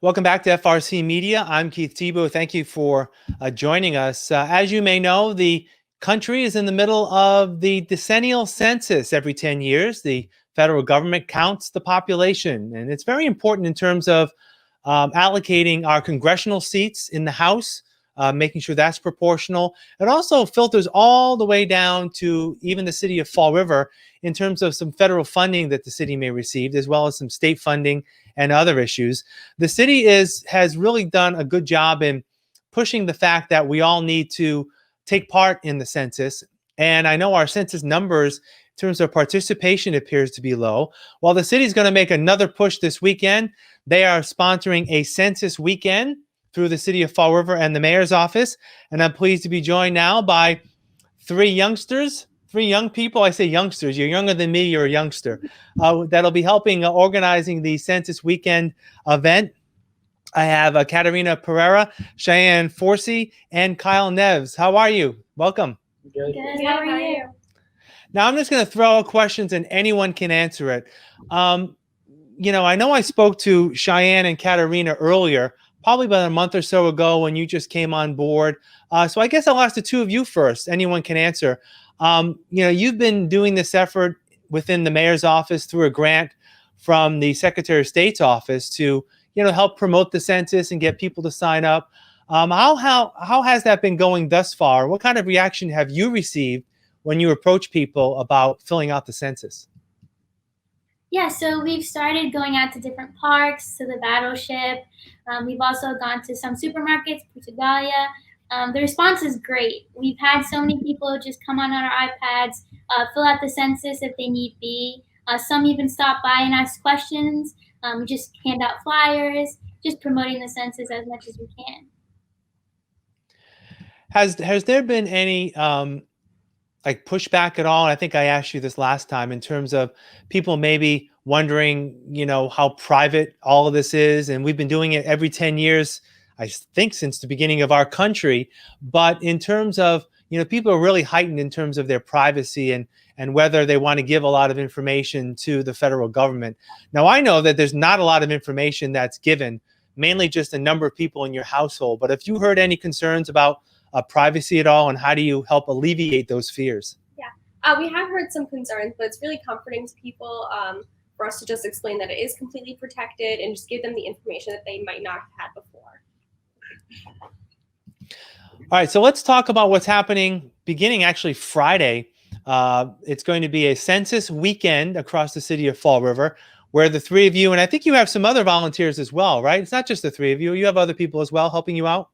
Welcome back to FRCmedia. I'm Keith Tebow. Thank you for joining us. As you may know, the country is in the middle of the decennial census. Every 10 years, the federal government counts the population, and it's very important in terms of allocating our congressional seats in the House, making sure that's proportional. It also filters all the way down to even the city of Fall River in terms of some federal funding that the city may receive, as well as some state funding and other issues. The city has really done a good job in pushing the fact that we all need to take part in the census. And I know our census numbers in terms of participation appears to be low. While the city is going to make another push this weekend, they are sponsoring a Census Weekend through the city of Fall River and the mayor's office. And I'm pleased to be joined now by three young people. I say youngsters. You're younger than me. You're a youngster. That'll be helping organizing the Census Weekend event. I have Katerina Pereira, Cheyenne Forsey, and Kyle Neves. How are you? Welcome. Good. How are you? Now, I'm just going to throw out questions and anyone can answer it. I know I spoke to Cheyenne and Katerina earlier, probably about a month or so ago when you just came on board. So I guess I'll ask the two of you first. Anyone can answer. You've been doing this effort within the mayor's office through a grant from the Secretary of State's office to, help promote the census and get people to sign up. How has that been going thus far? What kind of reaction have you received when you approach people about filling out the census? Yeah, so we've started going out to different parks, to the Battleship. We've also gone to some supermarkets, Portugalia. The response is great. We've had so many people just come on our iPads, fill out the census if they need be. Some even stop by and ask questions. We just hand out flyers, just promoting the census as much as we can. Has there been any pushback at all? And I think I asked you this last time in terms of people maybe wondering, how private all of this is. And we've been doing it every 10 years, I think, since the beginning of our country. But in terms of, people are really heightened in terms of their privacy and whether they want to give a lot of information to the federal government. Now, I know that there's not a lot of information that's given, mainly just a number of people in your household. But if you heard any concerns about privacy at all, and how do you help alleviate those fears? Yeah, we have heard some concerns, but it's really comforting to people for us to just explain that it is completely protected and just give them the information that they might not have had before. All right, so let's talk about what's happening beginning actually Friday. It's going to be a census weekend across the city of Fall River, where the three of you, and I think you have some other volunteers as well, right? It's not just the three of you. You have other people as well helping you out?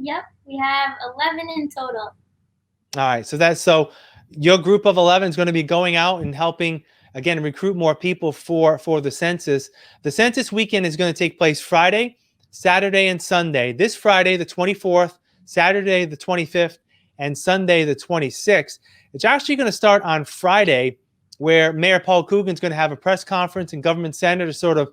Yep, we have 11 in total. All right, so your group of 11 is going to be going out and helping, again, recruit more people for the census. The census weekend is going to take place Friday, Saturday, and Sunday. This Friday, the 24th, Saturday, the 25th, and Sunday, the 26th. It's actually going to start on Friday, where Mayor Paul Coogan is going to have a press conference in Government Center to sort of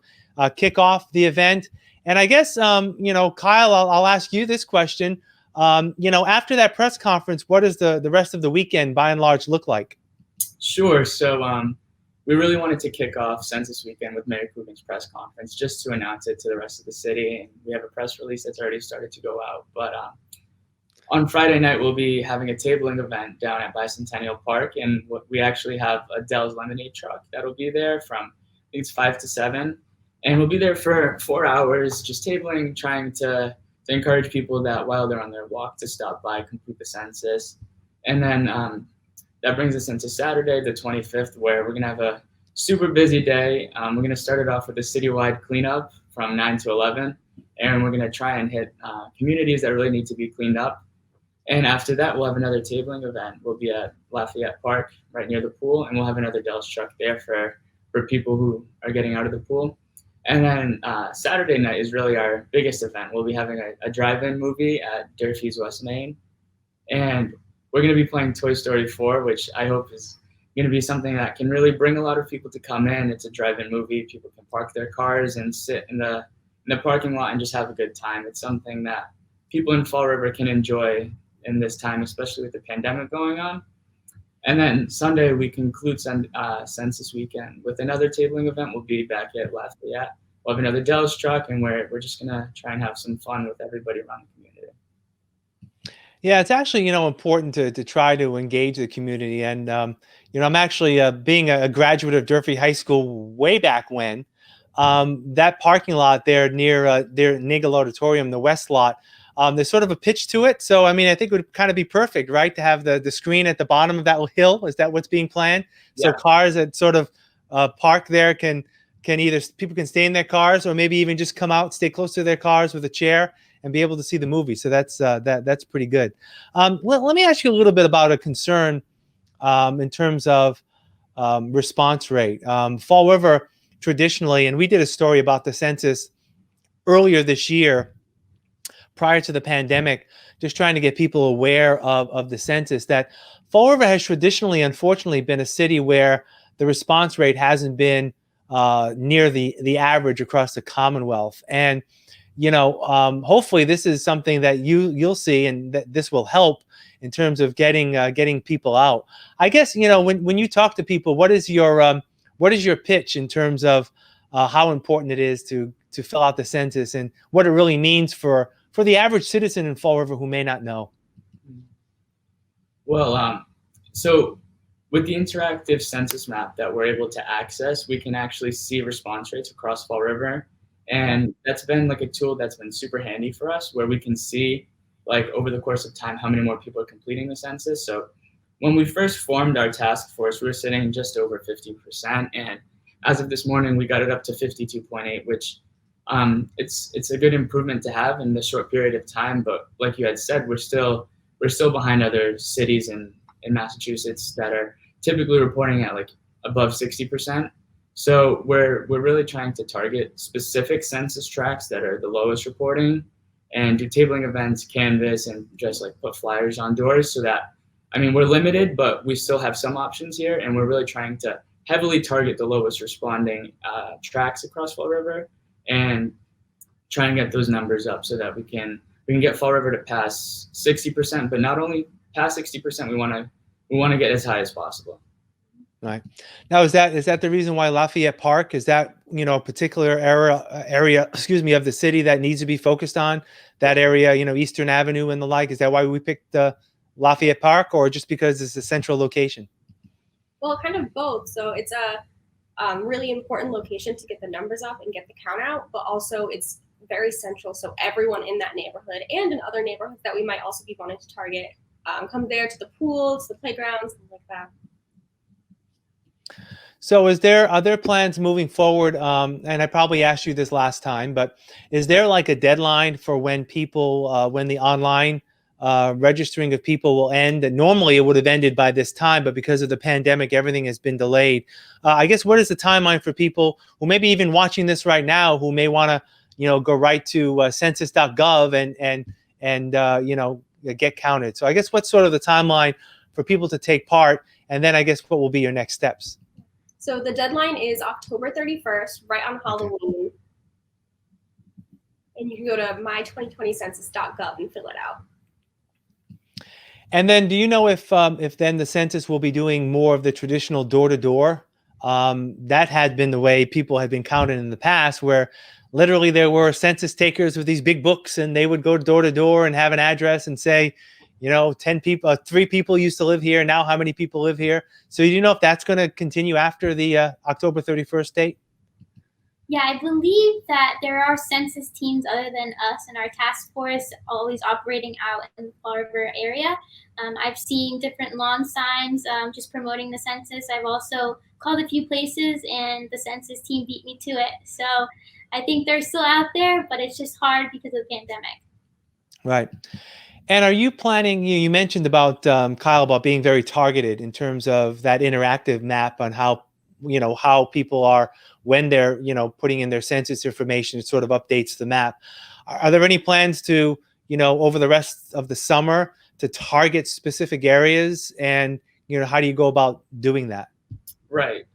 kick off the event. And I guess, Kyle, I'll ask you this question. After that press conference, what does the rest of the weekend, by and large, look like? Sure. So we really wanted to kick off Census Weekend with Mayor Coogan's press conference, just to announce it to the rest of the city. And we have a press release that's already started to go out. But on Friday night, we'll be having a tabling event down at Bicentennial Park. And we actually have a Dell's Lemonade truck that'll be there from, I think it's 5 to 7. And we'll be there for 4 hours, just tabling, trying to encourage people that while they're on their walk to stop by, complete the census. And then that brings us into Saturday, the 25th, where we're going to have a super busy day. We're going to start it off with a citywide cleanup from 9 to 11. And we're going to try and hit communities that really need to be cleaned up. And after that, we'll have another tabling event. We'll be at Lafayette Park, right near the pool, and we'll have another Dell's truck there for people who are getting out of the pool. And then Saturday night is really our biggest event. We'll be having a drive-in movie at Durfee's West Main. And we're going to be playing Toy Story 4, which I hope is going to be something that can really bring a lot of people to come in. It's a drive-in movie. People can park their cars and sit in the parking lot and just have a good time. It's something that people in Fall River can enjoy in this time, especially with the pandemic going on. And then Sunday, we conclude Census Weekend with another tabling event. We'll be back at Lafayette we'll have another Dell's truck, and we're just gonna try and have some fun with everybody around the community. Yeah, it's actually, important to try to engage the community. And, I'm actually being a graduate of Durfee High School way back when, that parking lot there near their Nagel Auditorium, the West lot, there's sort of a pitch to it. So, I mean, I think it would kind of be perfect, right, to have the screen at the bottom of that hill. Is that what's being planned? So Yeah. cars that sort of park there can either people can stay in their cars or maybe even just come out, stay close to their cars with a chair and be able to see the movie. So that's pretty good. Let me ask you a little bit about a concern in terms of response rate. Fall River traditionally, and we did a story about the census earlier this year, prior to the pandemic, just trying to get people aware of the census, that Fall River has traditionally, unfortunately, been a city where the response rate hasn't been near the average across the Commonwealth. And hopefully this is something that you'll see, and that this will help in terms of getting people out. I guess when you talk to people, what is your pitch in terms of how important it is to fill out the census and what it really means for the average citizen in Fall River who may not know? Well, so with the interactive census map that we're able to access, we can actually see response rates across Fall River. And that's been like a tool that's been super handy for us, where we can see like over the course of time how many more people are completing the census. So when we first formed our task force, we were sitting just over 50%. And as of this morning, we got it up to 52.8, which it's a good improvement to have in this short period of time. But like you had said, we're still behind other cities in Massachusetts that are typically reporting at like above 60%. So we're really trying to target specific census tracts that are the lowest reporting, and do tabling events, canvas, and just like put flyers on doors, so that, I mean, we're limited, but we still have some options here, and we're really trying to heavily target the lowest responding tracts across Fall River, and try and get those numbers up so that we can get Fall River to pass 60%, but not only pass 60%, we want to get as high as possible. Right. Now, is that the reason why Lafayette Park, is that, a particular area, excuse me, of the city that needs to be focused on, that area, Eastern Avenue and the like? Is that why we picked Lafayette Park, or just because it's a central location? Well, kind of both. So it's a really important location to get the numbers up and get the count out, but also it's very central. So everyone in that neighborhood and in other neighborhoods that we might also be wanting to target come there, to the pools, the playgrounds, things like that. So are there plans moving forward? And I probably asked you this last time, but is there like a deadline for when people, when the online registering of people will end? And normally it would have ended by this time, but because of the pandemic, everything has been delayed. I guess, what is the timeline for people who may be even watching this right now, who may want to, go right to census.gov and get counted? So I guess, what's sort of the timeline for people to take part? And then I guess, what will be your next steps? So the deadline is October 31st, right on Halloween. And you can go to my2020census.gov and fill it out. And then, do you know if then the census will be doing more of the traditional door-to-door? That had been the way people had been counted in the past, where literally there were census takers with these big books, and they would go door to door and have an address and say, 10 people, 3 people used to live here. Now, how many people live here? So, do you know if that's going to continue after the October 31st date? Yeah, I believe that there are census teams other than us and our task force always operating out in the Fall River area. I've seen different lawn signs just promoting the census. I've also called a few places, and the census team beat me to it. So I think they're still out there, but it's just hard because of the pandemic. Right. And are you planning, you mentioned about, Kyle, about being very targeted in terms of that interactive map on how, how people are when they're, putting in their census information, it sort of updates the map. Are there any plans to, over the rest of the summer, to target specific areas? And, how do you go about doing that? Right.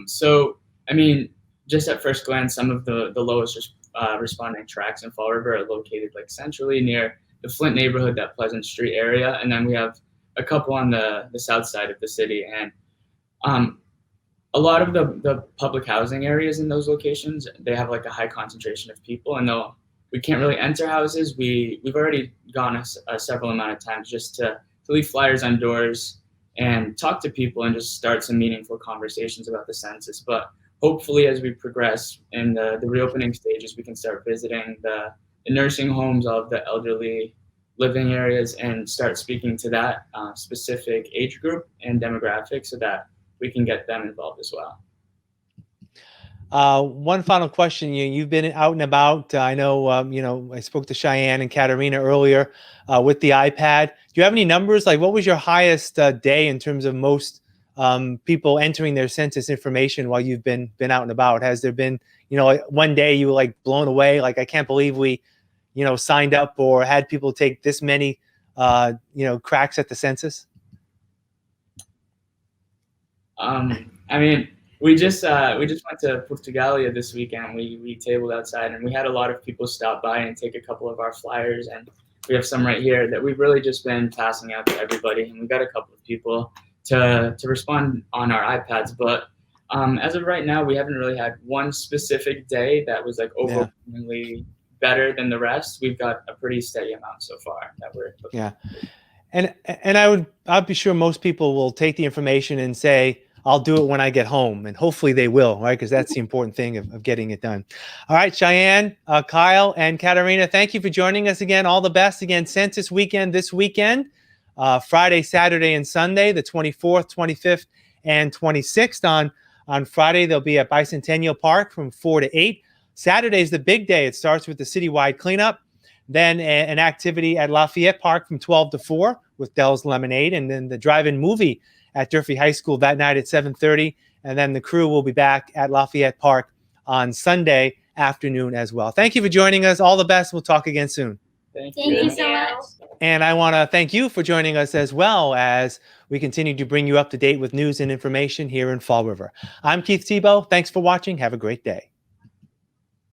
So, I mean, just at first glance, some of the lowest responding tracts in Fall River are located like centrally near the Flint neighborhood, that Pleasant Street area. And then we have a couple on the south side of the city. And a lot of the public housing areas in those locations, they have like a high concentration of people, and though we can't really enter houses, we've already gone a several amount of times just to leave flyers on doors and talk to people and just start some meaningful conversations about the census. But hopefully, as we progress in the reopening stages, we can start visiting the nursing homes of the elderly living areas and start speaking to that specific age group and demographic so that we can get them involved as well. One final question. You've been out and about. I know, I spoke to Cheyenne and Katarina earlier with the iPad. Do you have any numbers? Like, what was your highest day in terms of most people entering their census information while you've been out and about? Has there been, like one day you were like blown away? Like, I can't believe we, signed up or had people take this many, cracks at the census? I mean, we just went to Portugalia this weekend. We tabled outside, and we had a lot of people stop by and take a couple of our flyers, and we have some right here that we've really just been passing out to everybody. And we got a couple of people to respond on our iPads, but as of right now, we haven't really had one specific day that was like overwhelmingly better than the rest. We've got a pretty steady amount so far that we're looking at. And I'd be sure most people will take the information and say, I'll do it when I get home, and hopefully they will, right? Because that's the important thing of getting it done. All right, Cheyenne, Kyle, and Katarina, thank you for joining us again. All the best. Again, Census Weekend this weekend, Friday, Saturday, and Sunday, the 24th, 25th, and 26th. On Friday, they'll be at Bicentennial Park from 4 to 8. Saturday's the big day. It starts with the citywide cleanup, then an activity at Lafayette Park from 12 to 4 with Dell's Lemonade, and then the drive-in movie at Durfee High School that night at 7:30, and then the crew will be back at Lafayette Park on Sunday afternoon as well. Thank you for joining us. All the best. We'll talk again soon. Thank you so much. And I want to thank you for joining us as well as we continue to bring you up to date with news and information here in Fall River. I'm Keith Tebow. Thanks for watching. Have a great day.